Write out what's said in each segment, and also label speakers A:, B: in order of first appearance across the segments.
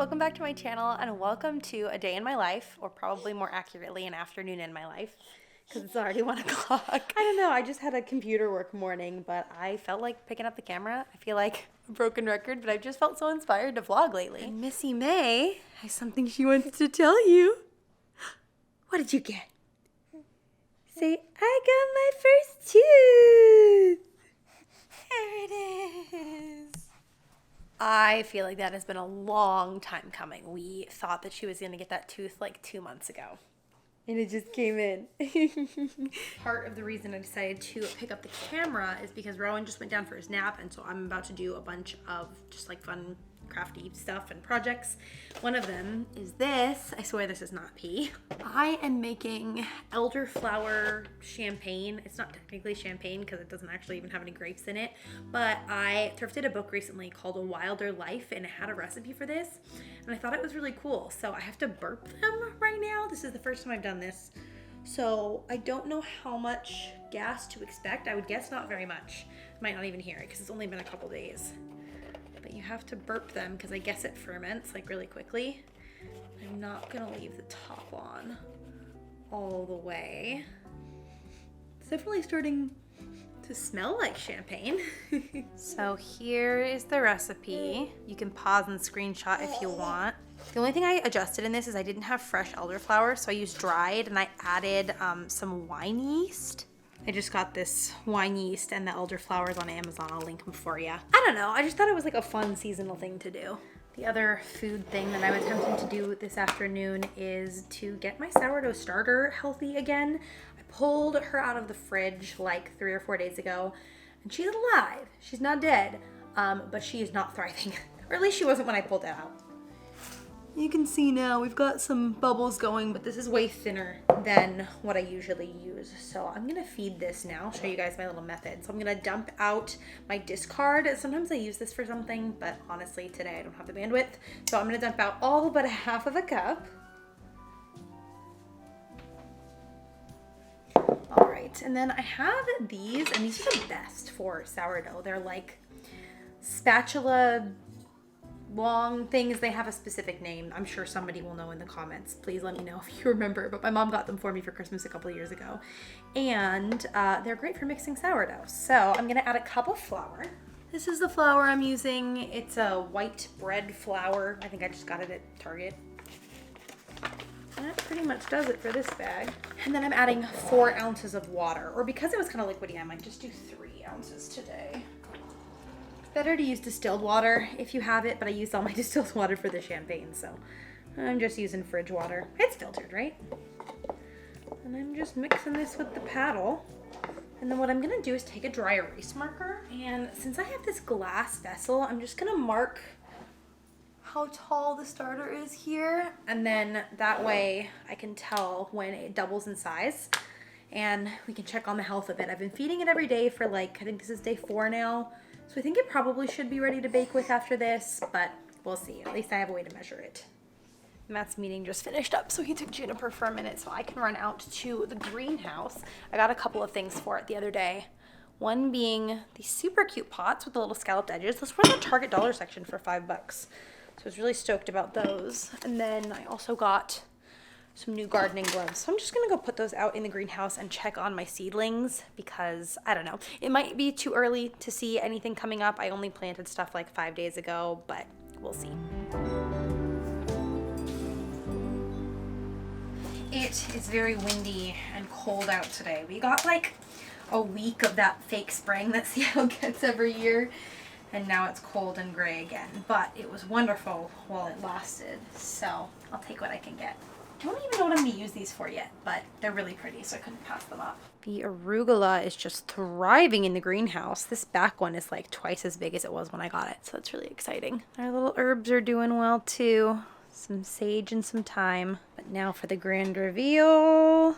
A: welcome back to my channel and welcome to a day in my life, or probably more accurately an afternoon in my life, because it's already 1 o'clock. I don't know, I just had a computer work morning, but I felt like picking up the camera. I feel like a broken record, but I've just felt so inspired to vlog lately. And Missy May has something she wants to tell you. What did you get? Say, I got my first tooth. There it is. I feel like that has been a long time coming. We thought that she was going to get that tooth like 2 months ago. And it just came in. Part of the reason I decided to pick up the camera is because Rowan just went down for his nap, and so I'm about to do a bunch of just like fun crafty stuff and projects. One of them is this. I swear this is not pee. I am making elderflower champagne. It's not technically champagne because it doesn't actually even have any grapes in it, but I thrifted a book recently called A Wilder Life, and it had a recipe for this, and I thought it was really cool. So I have to burp them right now. This is the first time I've done this, so I don't know how much gas to expect. I would guess not very much. I might not even hear it because it's only been a couple days. But you have to burp them because I guess it ferments like really quickly. I'm not gonna leave the top on all the way. It's definitely starting to smell like champagne. So here is the recipe. You can pause and screenshot if you want. The only thing I adjusted in this is I didn't have fresh elderflower, so I used dried, and I added some wine yeast. I just got this wine yeast and the elderflowers on Amazon. I'll link them for you. I don't know. I just thought it was like a fun seasonal thing to do. The other food thing that I'm attempting to do this afternoon is to get my sourdough starter healthy again. I pulled her out of the fridge like 3 or 4 days ago, and she's alive. She's not dead, but she is not thriving. Or at least she wasn't when I pulled it out. You can see now we've got some bubbles going, but this is way thinner than what I usually use. So I'm gonna feed this now, show you guys my little method. So I'm gonna dump out my discard. Sometimes I use this for something, but honestly today I don't have the bandwidth. So I'm gonna dump out all but 1/2 of a cup. All right, and then I have these, and these are the best for sourdough. They're like spatula long things. They have a specific name. I'm sure somebody will know in the comments. Please let me know if you remember, but my mom got them for me for Christmas a couple of years ago, and they're great for mixing sourdough. So I'm gonna add a cup of flour. This is the flour I'm using. It's a white bread flour. I think I just got it at Target. That pretty much does it for this bag. And then I'm adding 4 ounces of water, or because it was kind of liquidy, I might just do 3 ounces today. Better to use distilled water if you have it, but I used all my distilled water for the champagne, so I'm just using fridge water. It's filtered, right? And I'm just mixing this with the paddle. And then what I'm gonna do is take a dry erase marker, and since I have this glass vessel, I'm just gonna mark how tall the starter is here, and then that way I can tell when it doubles in size, and we can check on the health of it. I've been feeding it every day for like, I think this is day 4 now. So I think it probably should be ready to bake with after this, but we'll see. At least I have a way to measure it. Matt's meeting just finished up, so he took Juniper for a minute so I can run out to the greenhouse. I got a couple of things for it the other day. One being these super cute pots with the little scalloped edges. Those were in the Target dollar section for $5. So I was really stoked about those. And then I also got some new gardening gloves. So I'm just gonna go put those out in the greenhouse and check on my seedlings because I don't know. It might be too early to see anything coming up. I only planted stuff like 5 days ago, but we'll see. It is very windy and cold out today. We got like a week of that fake spring that Seattle gets every year, and now it's cold and gray again. But it was wonderful while it lasted, so I'll take what I can get. I don't even know what I'm going to use these for yet, but they're really pretty, so I couldn't pass them up. The arugula is just thriving in the greenhouse. This back one is like twice as big as it was when I got it, so that's really exciting. Our little herbs are doing well too. Some sage and some thyme. But now for the grand reveal.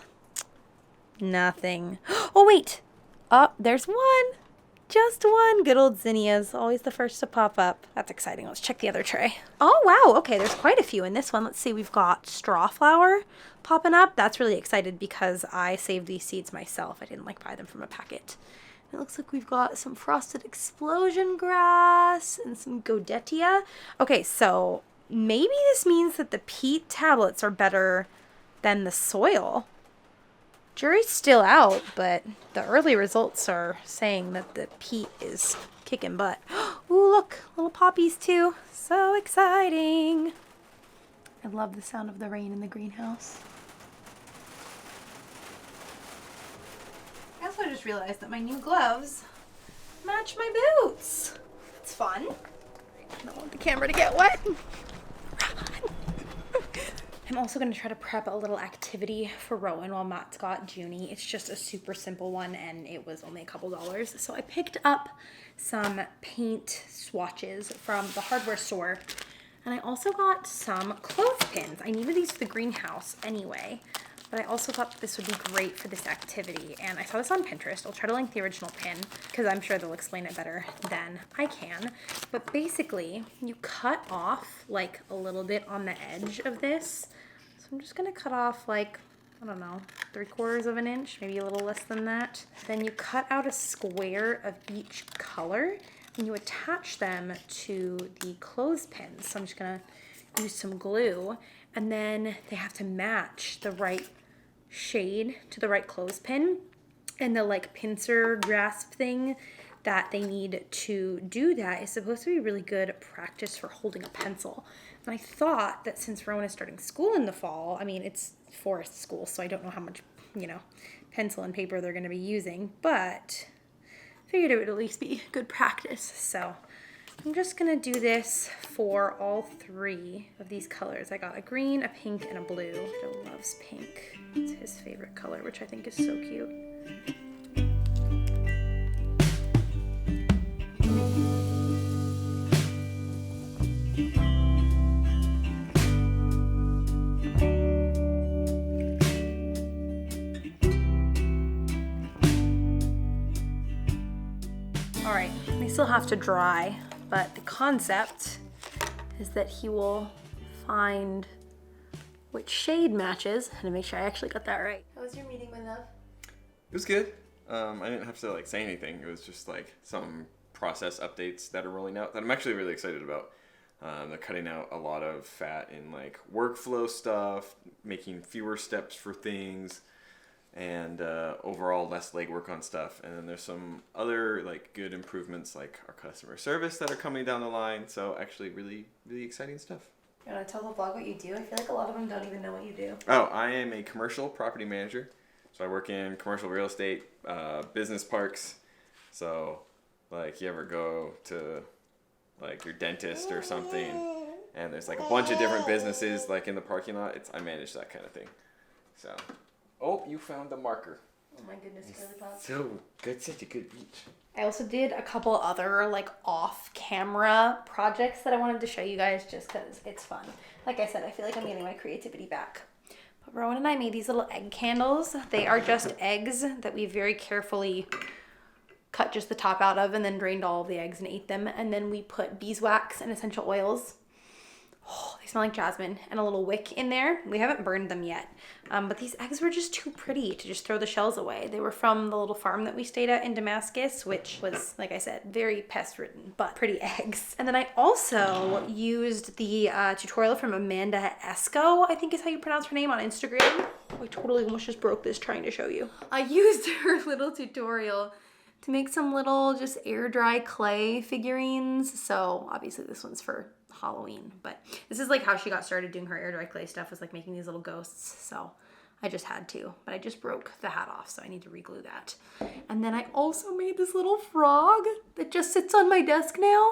A: Nothing. Oh, wait. Oh, there's one. Just one. Good old zinnias, always the first to pop up. That's exciting. Let's check the other tray. Oh, wow. Okay, there's quite a few in this one. Let's see. We've got straw flower popping up. That's really excited because I saved these seeds myself. I didn't like buy them from a packet. It looks like we've got some frosted explosion grass and some godetia. Okay, so maybe this means that the peat tablets are better than the soil. Jury's still out, but the early results are saying that the peat is kicking butt. Ooh, look, little poppies too. So exciting. I love the sound of the rain in the greenhouse. I also just realized that my new gloves match my boots. It's fun. I don't want the camera to get wet. I'm also going to try to prep a little activity for Rowan while Matt's got Junie. It's just a super simple one, and it was only a couple dollars. So I picked up some paint swatches from the hardware store, and I also got some clothespins. I needed these for the greenhouse anyway, but I also thought this would be great for this activity. And I saw this on Pinterest. I'll try to link the original pin because I'm sure they'll explain it better than I can. But basically, you cut off like a little bit on the edge of this. So I'm just gonna cut off like, I don't know, 3/4 of an inch, maybe a little less than that. Then you cut out a square of each color and you attach them to the clothespins. So I'm just gonna use some glue, and then they have to match the right shade to the right clothespin, and the like pincer grasp thing that they need to do that is supposed to be really good practice for holding a pencil. And I thought that since Rowan is starting school in the fall, I mean, it's forest school, so I don't know how much, pencil and paper they're going to be using, but I figured it would at least be good practice. So I'm just going to do this for all 3 of these colors. I got a green, a pink, and a blue. Joe loves pink. It's his favorite color, which I think is so cute. All right, they still have to dry, but the concept is that he will find which shade matches, and to make sure I actually got that right. How was your meeting, my love?
B: It was good. I didn't have to say anything. It was just some process updates that are rolling out that I'm actually really excited about. They're cutting out a lot of fat in workflow stuff, making fewer steps for things, and overall less legwork on stuff. And then there's some other good improvements like our customer service that are coming down the line. So actually really, really exciting stuff.
A: You want to tell the vlog what you do? I feel like a lot of them don't even know what you do.
B: Oh, I am a commercial property manager. So I work in commercial real estate, business parks. So you ever go to your dentist or something, and there's a bunch of different businesses in the parking lot. I manage that kind of thing. So, oh, you found the marker.
A: Oh my goodness, Curly Pop.
B: So good, such a good reach.
A: I also did a couple other off-camera projects that I wanted to show you guys just because it's fun. Like I said, I feel like I'm getting my creativity back. But Rowan and I made these little egg candles. They are just eggs that we very carefully cut just the top out of and then drained all of the eggs and ate them. And then we put beeswax and essential oils. Oh, they smell like jasmine, and a little wick in there. We haven't burned them yet. But these eggs were just too pretty to just throw the shells away. They were from the little farm that we stayed at in Damascus, which was, like I said, very pest-ridden, but pretty eggs. And then I also used the tutorial from Amanda Esco, I think is how you pronounce her name, on Instagram. Oh, I totally almost just broke this trying to show you. I used her little tutorial to make some little just air dry clay figurines. So obviously this one's for Halloween, but this is how she got started doing her air dry clay stuff, was making these little ghosts. So I just had to, but I just broke the hat off, so I need to re-glue that. And then I also made this little frog that just sits on my desk now.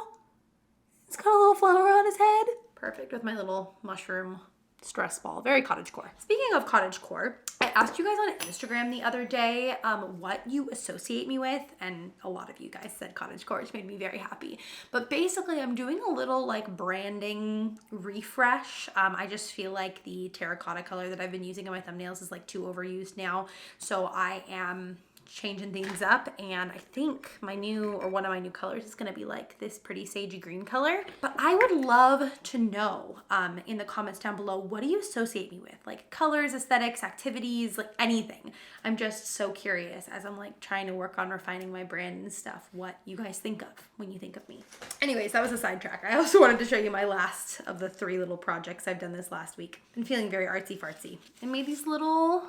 A: It's got a little flower on his head. Perfect with my little mushroom stress ball. Very cottagecore. Speaking of cottagecore, I asked you guys on Instagram the other day what you associate me with, and a lot of you guys said cottagecore, which made me very happy. But basically, I'm doing a little branding refresh. I just feel like the terracotta color that I've been using in my thumbnails is too overused now. So I am changing things up, and I think one of my new colors is gonna be like this pretty sagey green color. But I would love to know in the comments down below, what do you associate me with? Like colors, aesthetics, activities, like anything. I'm just so curious as I'm like trying to work on refining my brand and stuff, what you guys think of when you think of me. Anyways, that was a sidetrack. I also wanted to show you my last of the 3 little projects I've done this last week. I'm feeling very artsy fartsy. I made these little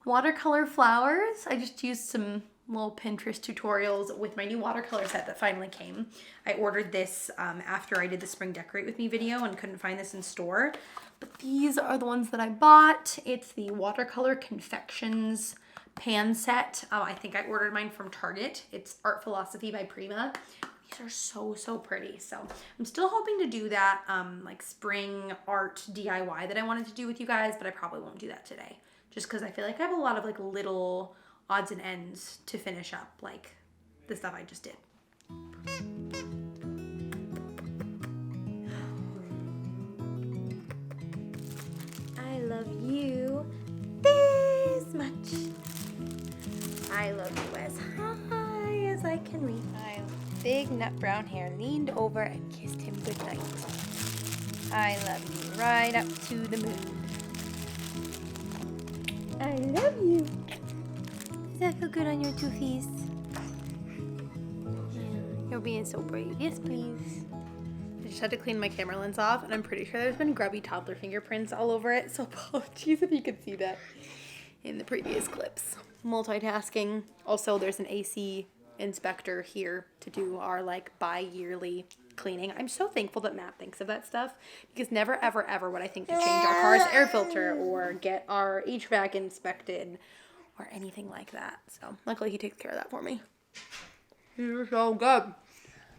A: watercolor flowers. I just used some little Pinterest tutorials with my new watercolor set that finally came. I ordered this after I did the spring decorate with me video and couldn't find this in store. But these are the ones that I bought. It's the watercolor confections pan set. I think I ordered mine from Target. It's Art Philosophy by Prima. These are so, so pretty. So I'm still hoping to do that like spring art DIY that I wanted to do with you guys, but I probably won't do that today. Just because I feel like I have a lot of like little odds and ends to finish up, like the stuff I just did. I love you this much. I love you as high as I can reach. My big nut brown hair leaned over and kissed him goodnight. I love you right up to the moon. I love you. Does that feel good on your toofies? You're being so brave. Yes, please. I just had to clean my camera lens off, and I'm pretty sure there's been grubby toddler fingerprints all over it, so apologies if you could see that in the previous clips. Multitasking. Also, there's an AC inspector here to do our like bi-yearly cleaning. I'm so thankful that Matt thinks of that stuff, because never ever ever would I think to change our car's air filter or get our HVAC inspected or anything like that. So luckily he takes care of that for me. You're so good.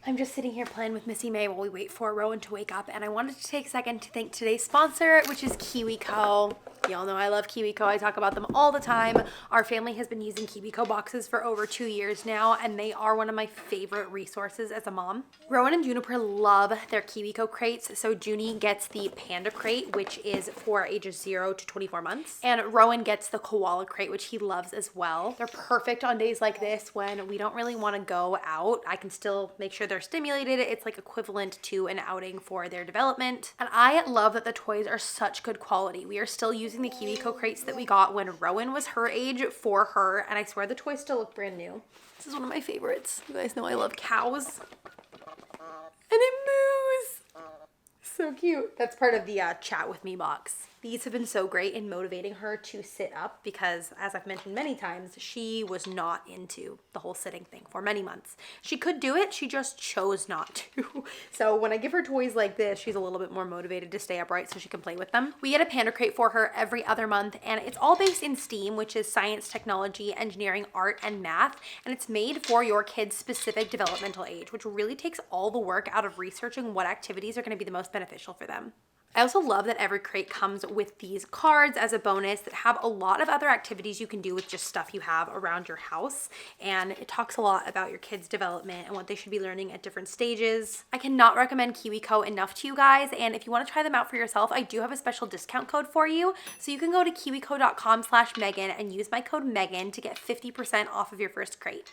A: I'm just sitting here playing with Missy May while we wait for Rowan to wake up, and I wanted to take a second to thank today's sponsor, which is Kiwico. Y'all know I love Kiwico. I talk about them all the time. Our family has been using Kiwico boxes for over 2 years now, and they are one of my favorite resources as a mom. Rowan and Juniper love their Kiwico crates, so Junie gets the Panda crate, which is for ages 0 to 24 months, and Rowan gets the Koala crate, which he loves as well. They're perfect on days like this when we don't really want to go out. I can still make sure they're stimulated. It's like equivalent to an outing for their development. And I love that the toys are such good quality. We are still using the Kiwico crates that we got when Rowan was her age for her, and I swear the toys still look brand new. This is one of my favorites. You guys know I love cows. And it moves. So cute. That's part of the chat with me box. These have been so great in motivating her to sit up because, as I've mentioned many times, she was not into the whole sitting thing for many months. She could do it, she just chose not to. So when I give her toys like this, she's a little bit more motivated to stay upright so she can play with them. We get a Panda crate for her every other month, and it's all based in STEAM, which is science, technology, engineering, art, and math, and it's made for your kid's specific developmental age, which really takes all the work out of researching what activities are going to be the most beneficial for them. I also love that every crate comes with these cards as a bonus that have a lot of other activities you can do with just stuff you have around your house, and it talks a lot about your kids' development and what they should be learning at different stages. I cannot recommend Kiwico enough to you guys, and if you want to try them out for yourself, I do have a special discount code for you, so you can go to kiwico.com/Megan and use my code Megan to get 50% off of your first crate.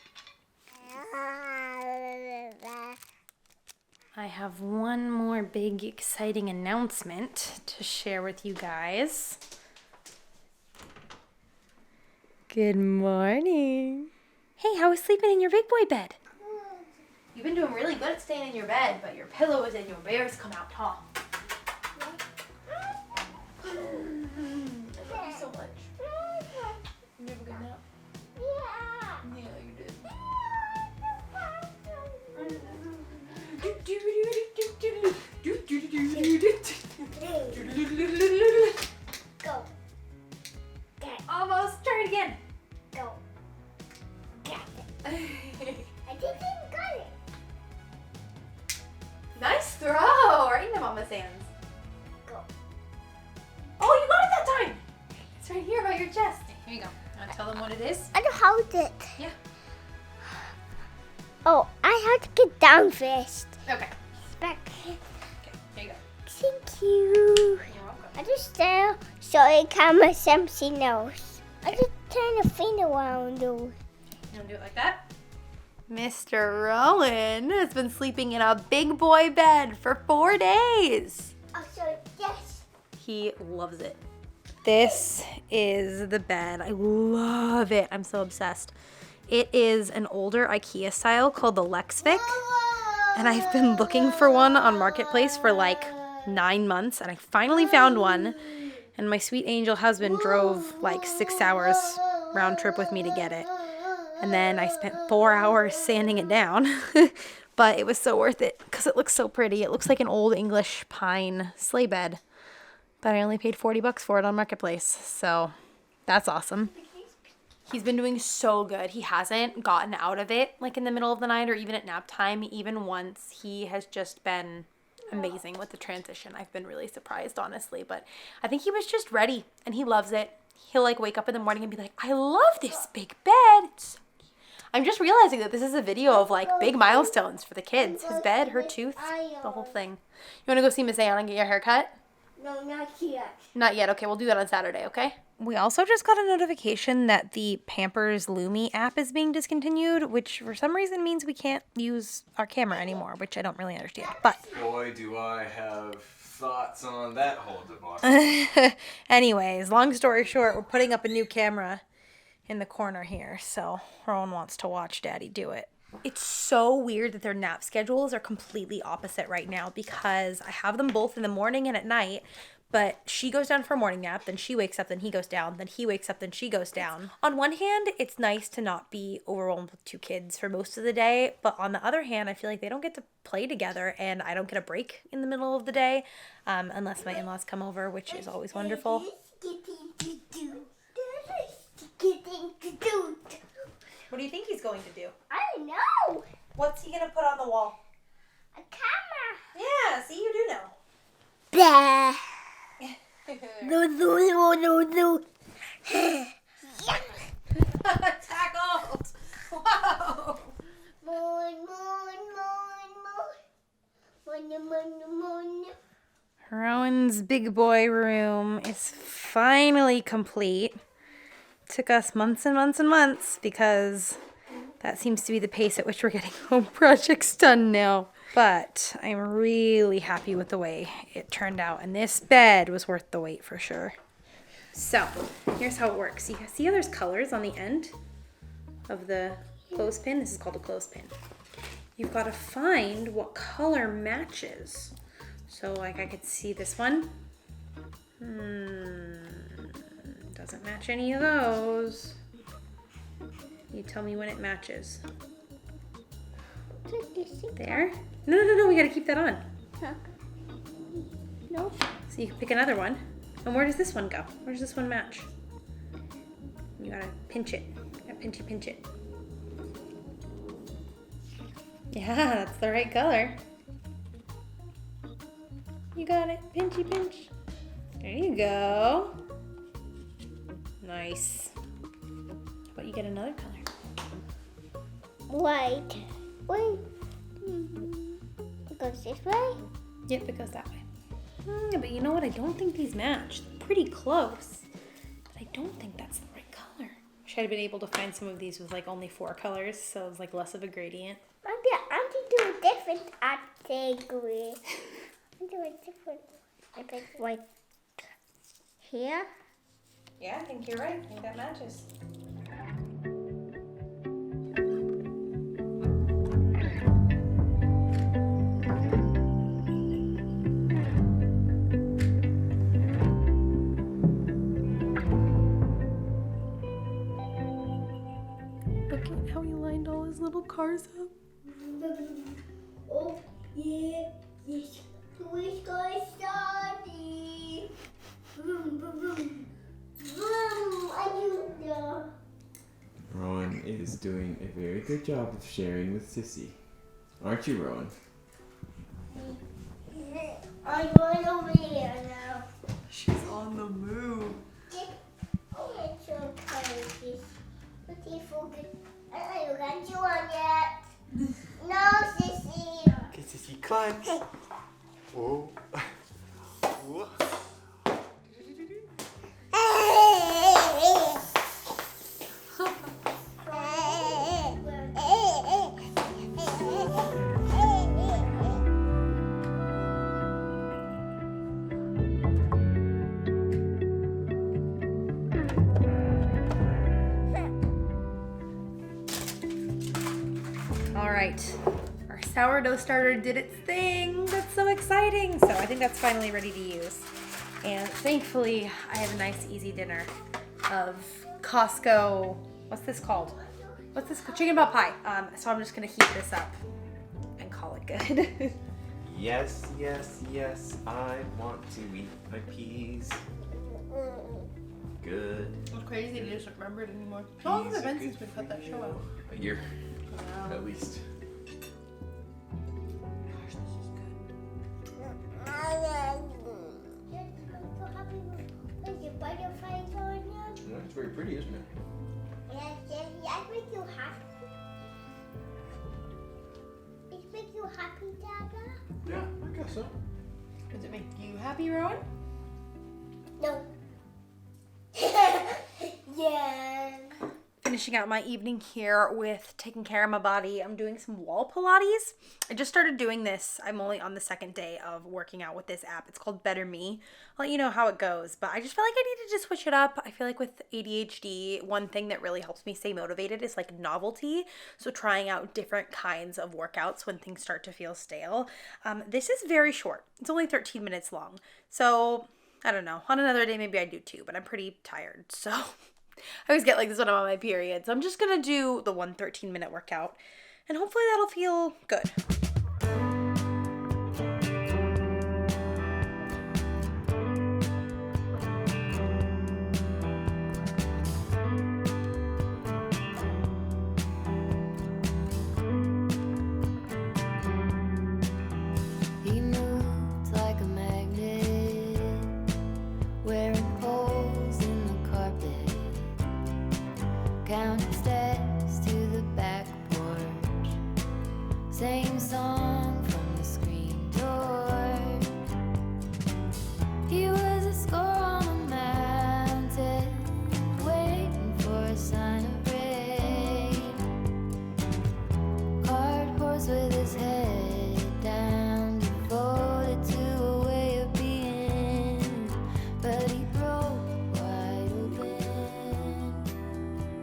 A: I have one more big exciting announcement to share with you guys. Good morning. Hey, how was sleeping in your big boy bed? You've been doing really good at staying in your bed, but your pillows and your bears come out tall. I love you so much. You have a good nap? Yeah, you did.
C: Go. Get.
A: Almost. Try it again.
C: Go. Get it. I think I got it.
A: Nice throw. Right into Mama's hands.
C: Go.
A: Oh, you got it that time. It's right here by your chest. Here you go. Want to tell them what it is?
C: I don't hold it.
A: Yeah.
C: Oh, I have to get down first.
A: Okay.
C: Back.
A: Okay. Here you go.
C: Thank you.
A: You're welcome.
C: I just so it can my something else. I just turn the thing around though.
A: You wanna do it like that? Mr. Rowan has been sleeping in a big boy bed for 4 days.
C: Also, yes.
A: He loves it. This is the bed. I love it. I'm so obsessed. It is an older IKEA style called the Lexvik. And I've been looking for one on Marketplace for like 9 months. And I finally found one. And my sweet angel husband drove like 6 hours round trip with me to get it. And then I spent 4 hours sanding it down. But it was so worth it because it looks so pretty. It looks like an old English pine sleigh bed. But I only paid $40 for it on Marketplace. So that's awesome. He's been doing so good. He hasn't gotten out of it like in the middle of the night or even at nap time. Even once. He has just been amazing with the transition. I've been really surprised, honestly. But I think he was just ready and he loves it. He'll like wake up in the morning and be like, I love this big bed. It's so cute. I'm just realizing that this is a video of like big milestones for the kids. His bed, her tooth, the whole thing. You want to go see Miss Ann and get your hair cut?
C: No, not yet.
A: Not yet. Okay, we'll do that on Saturday, okay? We also just got a notification that the Pampers Lumi app is being discontinued, which for some reason means we can't use our camera anymore, which I don't really understand. But
B: Boy, do I have thoughts on that whole debacle.
A: anyways, long story short, we're putting up a new camera in the corner here, so Rowan wants to watch Daddy do it. It's so weird that their nap schedules are completely opposite right now because I have them both in the morning and at night, but she goes down for a morning nap, then she wakes up, then he goes down, then he wakes up, then she goes down. On one hand, it's nice to not be overwhelmed with 2 kids for most of the day, but on the other hand, I feel like they don't get to play together and I don't get a break in the middle of the day unless my in-laws come over, which is always wonderful. What do you think he's going to do?
C: I don't know.
A: What's he going to put on the wall?
C: A camera.
A: Yeah, see, you do know.
C: Blah. No.
A: Tackled! Whoa!
C: Moon.
A: Rowan's big boy room is finally complete. Took us months and months and months because that seems to be the pace at which we're getting home projects done now. But I'm really happy with the way it turned out. And this bed was worth the wait for sure. So, here's how it works. You see how there's colors on the end of the clothespin? This is called a clothespin. You've got to find what color matches. So, like, I could see this one. Doesn't match any of those. You tell me when it matches. There? No, we gotta keep that on.
C: Huh? No.
A: So you can pick another one. And where does this one go? Where does this one match? You gotta pinch it. You gotta pinch it. Yeah, that's the right color. You got it. Pinchy pinch. There you go. Nice. How about you get another color?
C: White. Wait. It goes this way?
A: Yep, it goes that way. But you know what? I don't think these match. They're pretty close. But I don't think that's the right color. Wish I'd been able to find some of these with like only 4 colors, so it was like less of a gradient.
C: Maybe I can do a different category. I do a different. I pick white here.
A: Yeah, I think you're right. I think that matches. Look at how he lined all his little cars up.
C: Oh, yeah. Yes. Which guy started? Boom, boom, boom. Boom, I do know.
B: Rowan is doing a very good job of sharing with Sissy. Aren't you, Rowan?
C: I'm going over here now.
A: She's on the move.
C: Oh, it's so crazy. What do you forget? I don't got you on yet. No, Sissy.
D: Okay, Sissy, climb. Whoa. Whoa.
A: All right, our sourdough starter did its thing. That's so exciting. So I think that's finally ready to use. And thankfully, I have a nice easy dinner of Costco, what's this called? What's this? Chicken pot pie. So I'm just gonna heat this up and call it good.
D: Yes, yes, yes, I want to eat my peas. Good.
A: It's crazy to just remember it anymore. How long has it been since we put that show out?
B: A year,
A: Wow.
B: at least.
A: Gosh, this is good.
B: Yeah, it's very pretty, isn't it?
C: Yes, make you happy. It make you happy, Dada?
B: Yeah, I guess so.
A: Does it make you happy, Rowan?
C: No. Yeah.
A: Finishing out my evening here with taking care of my body. I'm doing some wall Pilates. I just started doing this. I'm only on the second day of working out with this app. It's called BetterMe. I'll let you know how it goes, but I just feel like I need to just switch it up. I feel like with ADHD, one thing that really helps me stay motivated is like novelty. So trying out different kinds of workouts when things start to feel stale. This is very short. It's only 13 minutes long. So I don't know. On another day, maybe I do too, but I'm pretty tired. So I always get like this when I'm on my period. So I'm just going to do the 13-minute workout and hopefully that'll feel good.
E: He moved like a magnet, wearing holes in the carpet, counting steps to the back porch, same song from the screen door. He was a score on a mountain, waiting for a sign of rain. Card horse with his head down, devoted to a way of being, but he broke wide open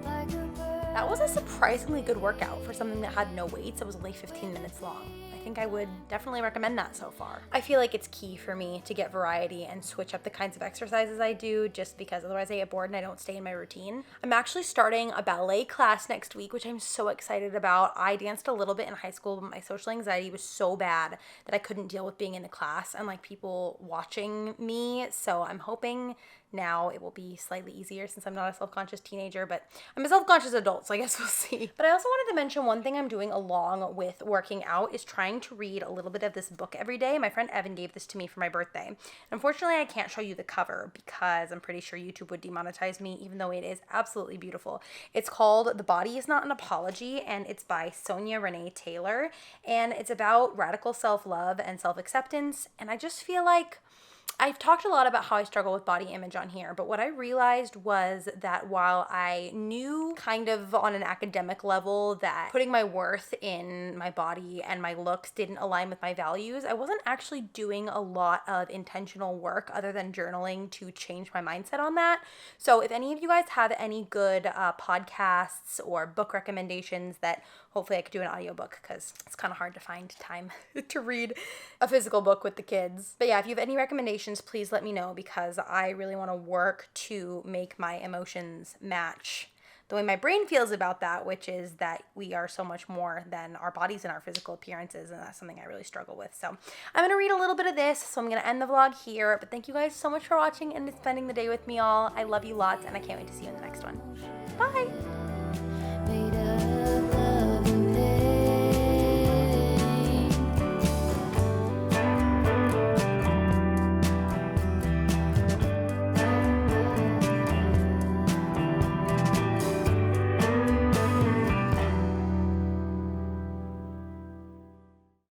E: like a bird.
A: That was a surprisingly good workout for something that had no weights. It was only 15 minutes long. I think I would definitely recommend that so far. I feel like it's key for me to get variety and switch up the kinds of exercises I do just because otherwise I get bored and I don't stay in my routine. I'm actually starting a ballet class next week, which I'm so excited about. I danced a little bit in high school, but my social anxiety was so bad that I couldn't deal with being in the class and like people watching me. So I'm hoping now it will be slightly easier since I'm not a self-conscious teenager, but I'm a self-conscious adult, so I guess we'll see. But I also wanted to mention one thing I'm doing along with working out is trying to read a little bit of this book every day. My friend Evan gave this to me for my birthday. Unfortunately, I can't show you the cover because I'm pretty sure YouTube would demonetize me, even though it is absolutely beautiful. It's called The Body Is Not an Apology, and it's by Sonia Renee Taylor, and it's about radical self-love and self-acceptance, and I just feel like I've talked a lot about how I struggle with body image on here, but what I realized was that while I knew kind of on an academic level that putting my worth in my body and my looks didn't align with my values, I wasn't actually doing a lot of intentional work other than journaling to change my mindset on that. So if any of you guys have any good podcasts or book recommendations that hopefully I could do an audiobook because it's kind of hard to find time to read a physical book with the kids. But yeah, if you have any recommendations, please let me know because I really want to work to make my emotions match the way my brain feels about that, which is that we are so much more than our bodies and our physical appearances, and that's something I really struggle with. So I'm going to read a little bit of this, so I'm going to end the vlog here, but thank you guys so much for watching and spending the day with me all. I love you lots, and I can't wait to see you in the next one. Bye!